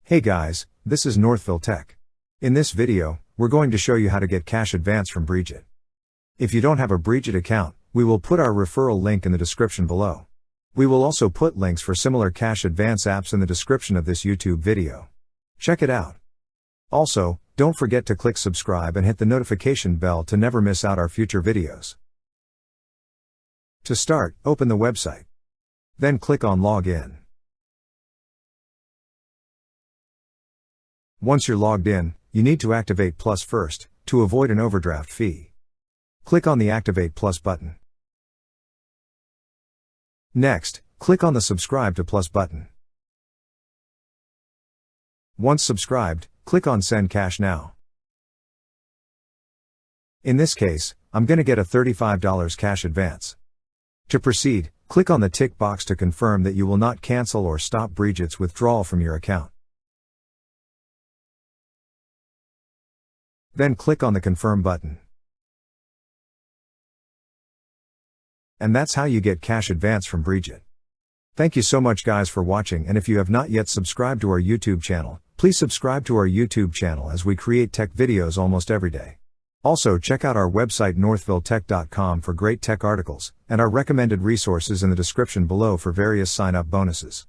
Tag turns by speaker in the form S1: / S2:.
S1: Hey guys, this is Northville Tech. In this video, we're going to show you how to get cash advance from Brigit. If you don't have a Brigit account, we will put our referral link in the description below. We will also put links for similar cash advance apps in the description of this YouTube video. Check it out. Also, don't forget to click subscribe and hit the notification bell to never miss out our future videos. To start, open the website. Then click on Login. Once you're logged in, you need to activate Plus first, to avoid an overdraft fee. Click on the Activate Plus button. Next, click on the Subscribe to Plus button. Once subscribed, click on Send Cash Now. In this case, I'm gonna get a $35 cash advance. To proceed, click on the tick box to confirm that you will not cancel or stop Brigit's withdrawal from your account. Then click on the Confirm button. And that's how you get cash advance from Brigit. Thank you so much guys for watching, and if you have not yet subscribed to our YouTube channel, please subscribe to our YouTube channel as we create tech videos almost every day. Also check out our website northvilletech.com for great tech articles, and our recommended resources in the description below for various sign-up bonuses.